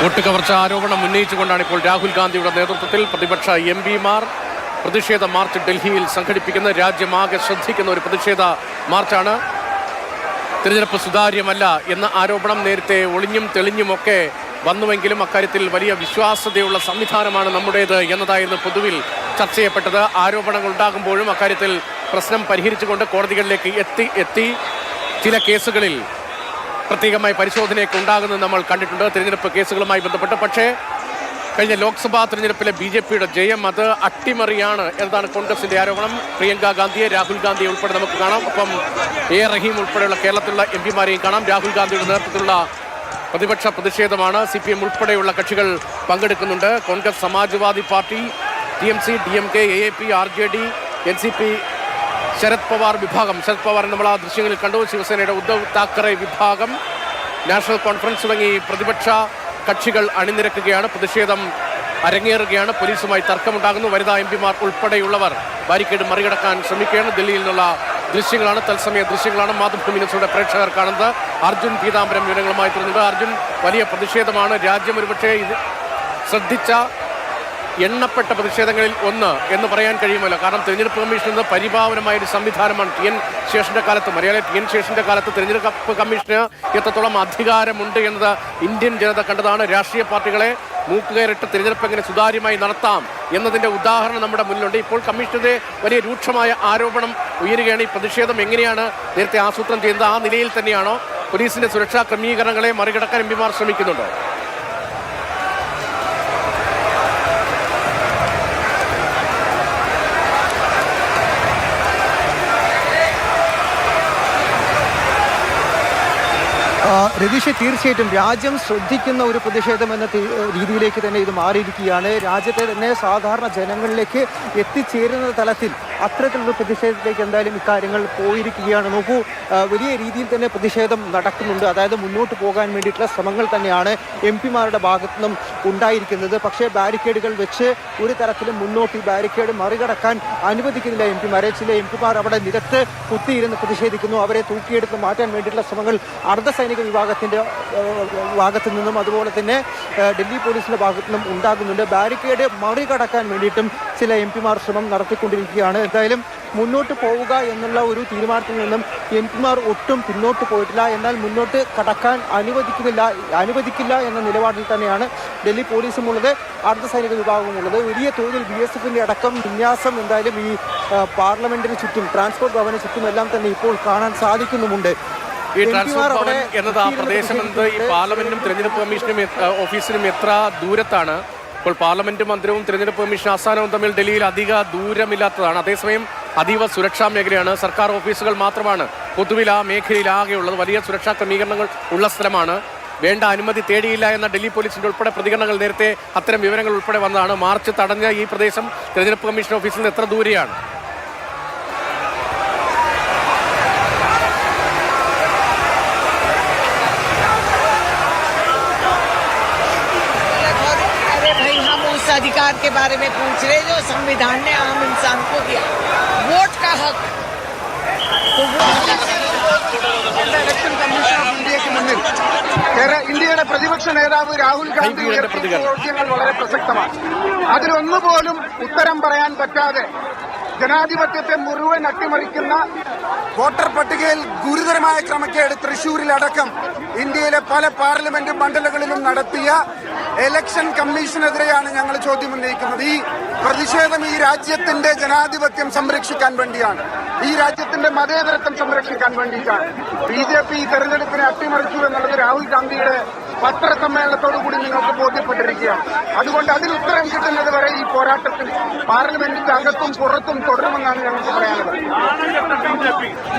Vote കവർച്ച ആരോപണം ഉന്നയിച്ചുകൊണ്ടാണ് ഇപ്പോൾ രാഹുൽ ഗാന്ധിയുടെ നേതൃത്വത്തിൽ പ്രതിപക്ഷ എംപിമാർ പ്രതിഷേധ മാർച്ച് ഡൽഹിയിൽ സംഘടിപ്പിക്കുന്ന രാജ്യമാകെ ശ്രദ്ധിക്കുന്ന ഒരു പ്രതിഷേധ മാർച്ചാണ്. തിരഞ്ഞെടുപ്പ് സുതാര്യമല്ല എന്ന ആരോപണം നേരത്തെ ഒളിഞ്ഞും തെളിഞ്ഞുമൊക്കെ വന്നുവെങ്കിലും അക്കാര്യത്തിൽ വലിയ വിശ്വാസ്യതയുള്ള സംവിധാനമാണ് നമ്മുടേത് എന്നതായിരുന്നു പൊതുവിൽ ചർച്ച ചെയ്യപ്പെട്ടത്. ആരോപണങ്ങൾ ഉണ്ടാകുമ്പോഴും അക്കാര്യത്തിൽ പ്രശ്നം പരിഹരിച്ചുകൊണ്ട് കോടതികളിലേക്ക് എത്തി ചില കേസുകളിൽ പ്രത്യേകമായി പരിശോധനയൊക്കെ ഉണ്ടാകുന്നത് നമ്മൾ കണ്ടിട്ടുണ്ട് തിരഞ്ഞെടുപ്പ് കേസുകളുമായി ബന്ധപ്പെട്ട്. പക്ഷേ കഴിഞ്ഞ ലോക്സഭാ തെരഞ്ഞെടുപ്പിലെ BJPയുടെ ജയം അത് അട്ടിമറിയാണ് എന്നതാണ് കോൺഗ്രസിന്റെ ആരോപണം. പ്രിയങ്ക ഗാന്ധിയെ, രാഹുൽ ഗാന്ധിയെ ഉൾപ്പെടെ നമുക്ക് കാണാം. ഒപ്പം റഹീം ഉൾപ്പെടെയുള്ള കേരളത്തിലുള്ള എംപിമാരെയും കാണാം. രാഹുൽ ഗാന്ധിയുടെ നേതൃത്വത്തിലുള്ള പ്രതിപക്ഷ പ്രതിഷേധമാണ്. CPM ഉൾപ്പെടെയുള്ള കക്ഷികൾ പങ്കെടുക്കുന്നുണ്ട്. Congress, Samajwadi party, TMC, DMK, AAP, RJD, NCP, Sharad Pawar വിഭാഗം, ശരത് പവാർ നമ്മൾ ആ ദൃശ്യങ്ങളിൽ കണ്ടു, ശിവസേനയുടെ ഉദ്ധവ് താക്കറെ വിഭാഗം, നാഷണൽ കോൺഫറൻസ് തുടങ്ങി പ്രതിപക്ഷ കക്ഷികൾ അണിനിരക്കുകയാണ്. പ്രതിഷേധം അരങ്ങേറുകയാണ്. പോലീസുമായി തർക്കമുണ്ടാകുന്നു. വനിതാ എംപിമാർ ഉൾപ്പെടെയുള്ളവർ ബാരിക്കേഡ് മറികടക്കാൻ ശ്രമിക്കുകയാണ്. ഡൽഹിയിൽ നിന്നുള്ള ദൃശ്യങ്ങളാണ്, തത്സമയ ദൃശ്യങ്ങളാണ് മാതൃഭൂമി ന്യൂസിലൂടെ പ്രേക്ഷകർ കാണുന്നത്. അർജുൻ പീതാംബരം വിവരങ്ങളുമായി തുടരുന്നുണ്ട്. അർജുൻ, വലിയ പ്രതിഷേധമാണ്. രാജ്യം ഒരുപക്ഷെ ഇത് ശ്രദ്ധിച്ച എണ്ണപ്പെട്ട പ്രതിഷേധങ്ങളിൽ ഒന്ന് എന്ന് പറയാൻ കഴിയുമല്ലോ. കാരണം തെരഞ്ഞെടുപ്പ് കമ്മീഷൻ എന്ന പരിപാവനമായ ഒരു സംവിധാനമാണ്. TN ശേഷന്റെ കാലത്ത്, മലയാളി TN ശേഷന്റെ കാലത്ത് തെരഞ്ഞെടുപ്പ് കമ്മീഷന് എത്രത്തോളം അധികാരമുണ്ട് എന്നത് ഇന്ത്യൻ ജനത കണ്ടതാണ്. രാഷ്ട്രീയ പാർട്ടികളെ മൂക്കുകയറിട്ട് തിരഞ്ഞെടുപ്പ് എങ്ങനെ സുതാര്യമായി നടത്താം എന്നതിന്റെ ഉദാഹരണം നമ്മുടെ മുന്നിലുണ്ട്. ഇപ്പോൾ കമ്മീഷന്റെ വലിയ രൂക്ഷമായ ആരോപണം ഉയരുകയാണ്. ഈ പ്രതിഷേധം എങ്ങനെയാണ് നേരത്തെ ആസൂത്രണം ചെയ്യുന്നത്? ആ നിലയിൽ തന്നെയാണോ? പോലീസിന്റെ സുരക്ഷാ ക്രമീകരണങ്ങളെ മറികടക്കാൻ എംപിമാർ ശ്രമിക്കുന്നുണ്ടോ? രതീഷ്, തീർച്ചയായിട്ടും രാജ്യം ശ്രദ്ധിക്കുന്ന ഒരു പ്രതിഷേധം എന്ന രീതിയിലേക്ക് തന്നെ ഇത് മാറിയിരിക്കുകയാണ്. രാജ്യത്തെ തന്നെ സാധാരണ ജനങ്ങളിലേക്ക് എത്തിച്ചേരുന്ന തലത്തിൽ അത്തരത്തിലുള്ള പ്രതിഷേധത്തിലേക്ക് എന്തായാലും ഇക്കാര്യങ്ങൾ പോയിരിക്കുകയാണ്. നോക്കൂ, വലിയ രീതിയിൽ തന്നെ പ്രതിഷേധം നടക്കുന്നുണ്ട്. അതായത് മുന്നോട്ട് പോകാൻ വേണ്ടിയിട്ടുള്ള ശ്രമങ്ങൾ തന്നെയാണ് എംപിമാരുടെ ഭാഗത്തു നിന്നും ഉണ്ടായിരിക്കുന്നത്. പക്ഷേ ബാരിക്കേഡുകൾ വെച്ച് ഒരു തരത്തിലും മുന്നോട്ട് ഈ ബാരിക്കേഡ് മറികടക്കാൻ അനുവദിക്കുന്നില്ല എംപിമാരെ. ചില എംപിമാർ അവിടെ നിരത്ത് കുത്തിയിരുന്ന് പ്രതിഷേധിക്കുന്നു. അവരെ തൂക്കിയെടുത്ത് മാറ്റാൻ വേണ്ടിയിട്ടുള്ള ശ്രമങ്ങൾ അർദ്ധസൈനിക വിഭാഗത്തിന്റെ ഭാഗത്തു നിന്നും അതുപോലെ തന്നെ ഡൽഹി പോലീസിന്റെ ഭാഗത്തു നിന്നും ഉണ്ടാകുന്നുണ്ട്. ബാരിക്കേഡ് മറികടക്കാൻ വേണ്ടിയിട്ടും ചില എംപിമാർ ശ്രമം നടത്തിക്കൊണ്ടിരിക്കുകയാണ്. എന്തായാലും മുന്നോട്ട് പോവുക എന്നുള്ള ഒരു തീരുമാനത്തിൽ നിന്നും എംപിമാർ ഒട്ടും പിന്നോട്ട് പോയിട്ടില്ല. എന്നാൽ മുന്നോട്ട് കടക്കാൻ അനുവദിക്കില്ല എന്ന നിലപാടിൽ തന്നെയാണ് ഡൽഹി പോലീസും ഉള്ളത്, അർദ്ധസൈനിക വിഭാഗമുള്ളത്. വലിയ തോതിൽ BSFന്റെ അടക്കം വിന്യാസം എന്തായാലും ഈ പാർലമെന്റിന് ചുറ്റും, ട്രാൻസ്പോർട്ട് ഭവന് ചുറ്റും എല്ലാം തന്നെ ഇപ്പോൾ കാണാൻ സാധിക്കുന്നുമുണ്ട്. ഈ ട്രാൻസ്പോർട്ട് ഭവൻ എന്നത് ആ പ്രദേശം എന്നത് ഈ പാർലമെന്റിനും തെരഞ്ഞെടുപ്പ് കമ്മീഷനും ഓഫീസിനും എത്ര ദൂരത്താണ്? ഇപ്പോൾ പാർലമെന്റ് മന്ദിരവും തെരഞ്ഞെടുപ്പ് കമ്മീഷൻ ആസ്ഥാനവും തമ്മിൽ ഡൽഹിയിൽ അധിക ദൂരമില്ലാത്തതാണ്. അതേസമയം അതീവ സുരക്ഷാ മേഖലയാണ്. സർക്കാർ ഓഫീസുകൾ മാത്രമാണ് പൊതുവിൽ ആ മേഖലയിൽ ആകെയുള്ളത്. വലിയ സുരക്ഷാ ക്രമീകരണങ്ങൾ ഉള്ള സ്ഥലമാണ്. വേണ്ട അനുമതി തേടിയില്ല എന്ന ഡൽഹി പോലീസിന്റെ ഉൾപ്പെടെ പ്രതികരണങ്ങൾ നേരത്തെ അത്തരം വിവരങ്ങൾ ഉൾപ്പെടെ വന്നതാണ്. മാർച്ച് തടഞ്ഞ ഈ പ്രദേശം തെരഞ്ഞെടുപ്പ് കമ്മീഷൻ ഓഫീസിൽ നിന്ന് എത്ര ദൂരെയാണ്? अधिकार के बारे में पूछ रहे जो संविधान ने आम इंसान को दिया, वोट का हक। तो ഇലക്ഷൻ കമ്മീഷൻ ഓഫ് ഇന്ത്യക്ക് മുന്നിൽ ഇന്ത്യയുടെ പ്രതിപക്ഷ നേതാവ് രാഹുൽ ഗാന്ധിയുടെ ചോദ്യങ്ങൾ വളരെ പ്രസക്തമാണ്. അതിലൊന്നുപോലും ഉത്തരം പറയാൻ പറ്റാതെ ജനാധിപത്യത്തെ മുഴുവൻ അട്ടിമറിക്കുന്ന വോട്ടർ പട്ടികയിൽ ഗുരുതരമായ ക്രമക്കേട് തൃശൂരിലടക്കം ഇന്ത്യയിലെ പല പാർലമെന്റ് മണ്ഡലങ്ങളിലും നടത്തിയ ഇലക്ഷൻ കമ്മീഷനെതിരെയാണ് ഞങ്ങൾ ചോദ്യം ഉന്നയിക്കുന്നത്. ഈ പ്രതിഷേധം ഈ രാജ്യത്തിന്റെ ജനാധിപത്യം സംരക്ഷിക്കാൻ വേണ്ടിയാണ്, ഈ രാജ്യത്തിന്റെ മതേതരത്വം സംരക്ഷിക്കാൻ വേണ്ടിയിട്ടാണ്. BJP ഈ തെരഞ്ഞെടുപ്പിനെ അട്ടിമറിച്ചു എന്നുള്ളത് രാഹുൽ ഗാന്ധിയുടെ പത്രസമ്മേളനത്തോടുകൂടി നിങ്ങൾക്ക് ബോധ്യപ്പെട്ടിരിക്കുകയാണ്. അതുകൊണ്ട് അതിന് ഉത്തരം കിട്ടുന്നത് വരെ ഈ പോരാട്ടത്തിൽ പാർലമെന്റിന്റെ അകത്തും പുറത്തും തുടരുമെന്നാണ് ഞങ്ങൾക്ക് പറയാനുള്ളത്.